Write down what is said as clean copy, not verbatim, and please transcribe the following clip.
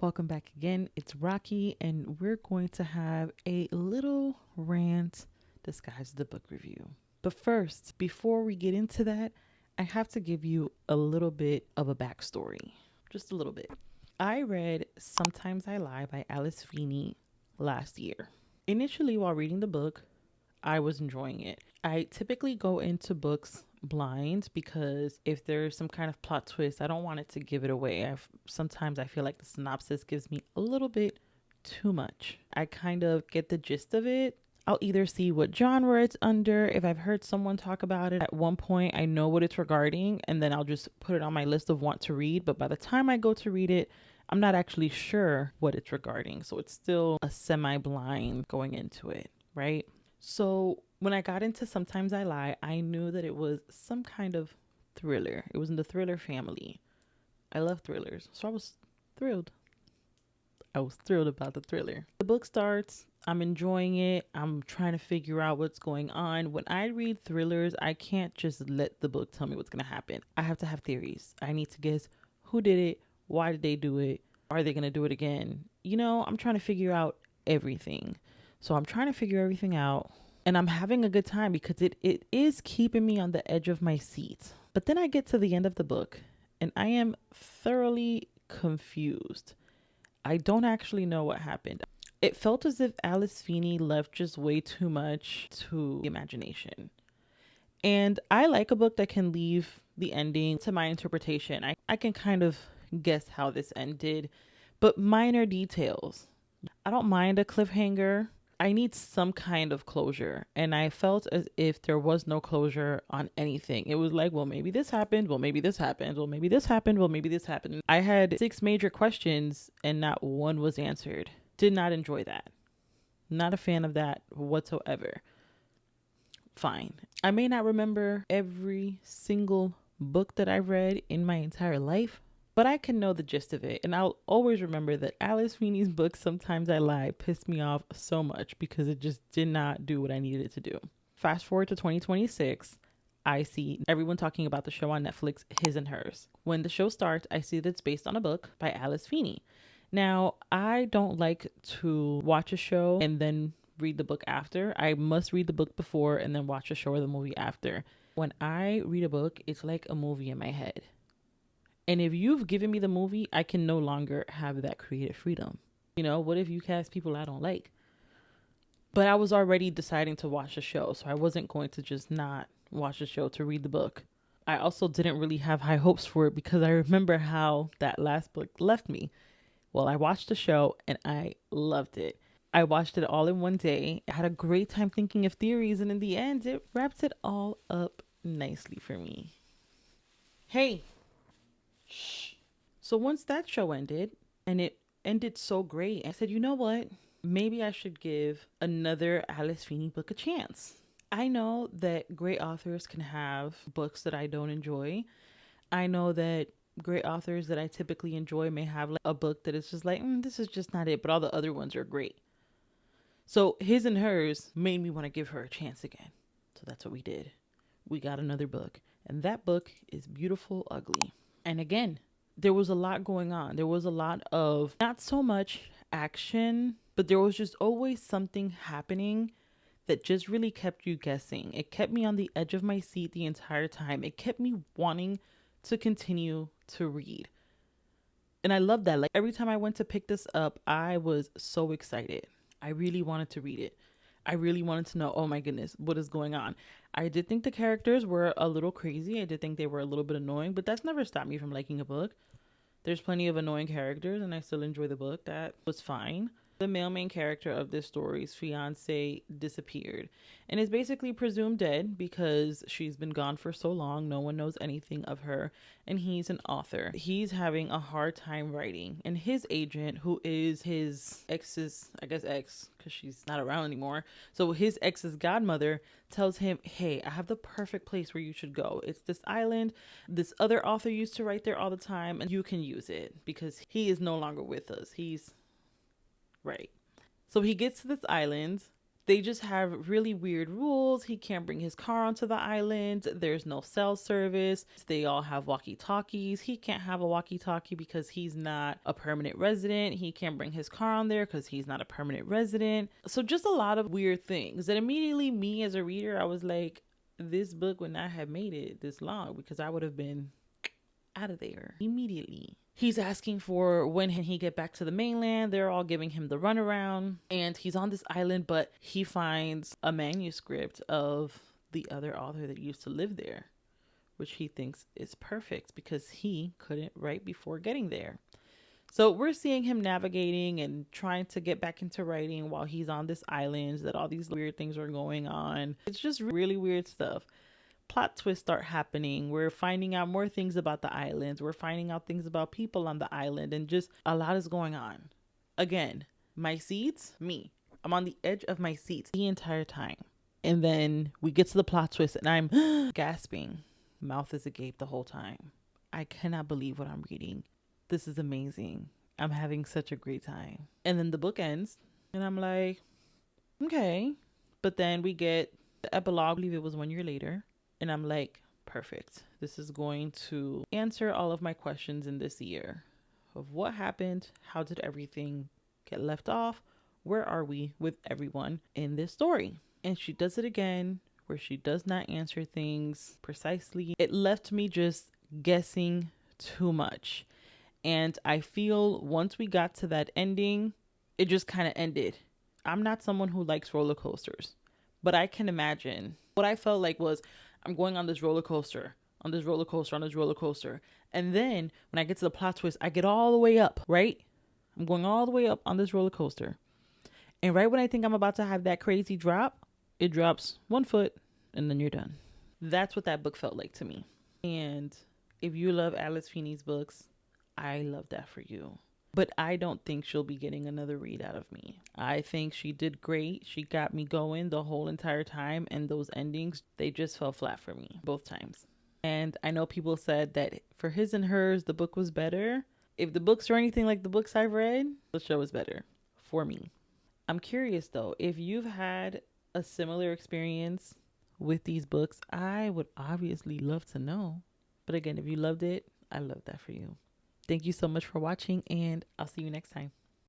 Welcome back again. It's Rocky, and we're going to have a little rant disguised as the book review. But first, before we get into that, I have to give you a little bit of a backstory. Just a little bit. I read Sometimes I Lie by Alice Feeney last year. Initially, while reading the book, I was enjoying it. I typically go into books blind because if there's some kind of plot twist, I don't want it to give it away. Sometimes I feel like the synopsis gives me a little bit too much. I kind of get the gist of it. I'll either see what genre it's under. If I've heard someone talk about it at one point, I know what it's regarding, and then I'll just put it on my list of want to read. But by the time I go to read it, I'm not actually sure what it's regarding. So it's still a semi-blind going into it, right? So when I got into Sometimes I Lie, I knew that it was some kind of thriller. It was in the thriller family. I love thrillers, so I was thrilled. I was thrilled about the thriller. The book starts. I'm enjoying it. I'm trying to figure out what's going on. When I read thrillers, I can't just let the book tell me what's going to happen. I have to have theories. I need to guess who did it, why did they do it, are they going to do it again? I'm trying to figure out everything. So I'm trying to figure everything out, and I'm having a good time because it is keeping me on the edge of my seat. But then I get to the end of the book and I am thoroughly confused. I don't actually know what happened. It felt as if Alice Feeney left just way too much to the imagination. And I like a book that can leave the ending to my interpretation. I can kind of guess how this ended, but minor details. I don't mind a cliffhanger. I need some kind of closure. And I felt as if there was no closure on anything. It was like, well, maybe this happened. Well, maybe this happened. Well, maybe this happened. Well, maybe this happened. I had 6 major questions and not one was answered. Did not enjoy that. Not a fan of that whatsoever. Fine. I may not remember every single book that I read in my entire life, but I can know the gist of it. And I'll always remember that Alice Feeney's book, Sometimes I Lie, pissed me off so much because it just did not do what I needed it to do. Fast forward to 2026, I see everyone talking about the show on Netflix, His and Hers. When the show starts, I see that it's based on a book by Alice Feeney. Now, I don't like to watch a show and then read the book after. I must read the book before and then watch the show or the movie after. When I read a book, it's like a movie in my head. And if you've given me the movie, I can no longer have that creative freedom. What if you cast people I don't like? But I was already deciding to watch the show, so I wasn't going to just not watch the show to read the book. I also didn't really have high hopes for it because I remember how that last book left me. Well, I watched the show and I loved it. I watched it all in one day. I had a great time thinking of theories, and in the end, it wrapped it all up nicely for me. Hey! Shh. So once that show ended, and it ended so great, I said, you know what? Maybe I should give another Alice Feeney book a chance. I know that great authors can have books that I don't enjoy. I know that great authors that I typically enjoy may have like a book that is just like, this is just not it, but all the other ones are great. So His and Hers made me want to give her a chance again. So that's what we did. We got another book, and that book is Beautiful Ugly. And again, there was a lot going on. There was a lot of not so much action, but there was just always something happening that just really kept you guessing. It kept me on the edge of my seat the entire time. It kept me wanting to continue to read. And I love that. Like every time I went to pick this up, I was so excited. I really wanted to read it. I really wanted to know, oh my goodness, what is going on? I did think the characters were a little crazy. I did think they were a little bit annoying, but that's never stopped me from liking a book. There's plenty of annoying characters and I still enjoy the book. That was fine. The male main character of this story's fiance disappeared and is basically presumed dead because she's been gone for so long. No one knows anything of her, and he's an author. He's having a hard time writing, and his agent, who is his ex's, ex, because she's not around anymore. So his ex's godmother tells him, hey, I have the perfect place where you should go. It's this island. This other author used to write there all the time, and you can use it because he is no longer with us. He's right. So he gets to this island They just have really weird rules. He can't bring his car onto the island. There's no cell service. They all have walkie-talkies. He can't have a walkie-talkie because he's not a permanent resident. He can't bring his car on there because he's not a permanent resident. So just a lot of weird things that immediately, me as a reader, I was like, this book would not have made it this long because I would have been out of there immediately. He's asking for when can he get back to the mainland. They're all giving him the runaround. And he's on this island, but he finds a manuscript of the other author that used to live there, which he thinks is perfect because he couldn't write before getting there. So we're seeing him navigating and trying to get back into writing while he's on this island, that all these weird things are going on. It's just really weird stuff. Plot twists start happening. We're finding out more things about the islands. We're finding out things about people on the island, and just a lot is going on. Again, my seats, me. I'm on the edge of my seats the entire time. And then we get to the plot twist and I'm gasping. Mouth is agape the whole time. I cannot believe what I'm reading. This is amazing. I'm having such a great time. And then the book ends and I'm like, okay. But then we get the epilogue. I believe it was 1 year later. And I'm like, perfect. This is going to answer all of my questions in this year of what happened. How did everything get left off? Where are we with everyone in this story? And she does it again where she does not answer things precisely. It left me just guessing too much. And I feel once we got to that ending, it just kind of ended. I'm not someone who likes roller coasters, but I can imagine what I felt like was I'm going on this roller coaster, on this roller coaster, on this roller coaster. And then when I get to the plot twist, I get all the way up, right? I'm going all the way up on this roller coaster. And right when I think I'm about to have that crazy drop, it drops 1 foot and then you're done. That's what that book felt like to me. And if you love Alice Feeney's books, I love that for you. But I don't think she'll be getting another read out of me. I think she did great. She got me going the whole entire time. And those endings, they just fell flat for me both times. And I know people said that for his and hers, the book was better. If the books are anything like the books I've read, the show is better for me. I'm curious though, if you've had a similar experience with these books, I would obviously love to know. But again, if you loved it, I love that for you. Thank you so much for watching, and I'll see you next time.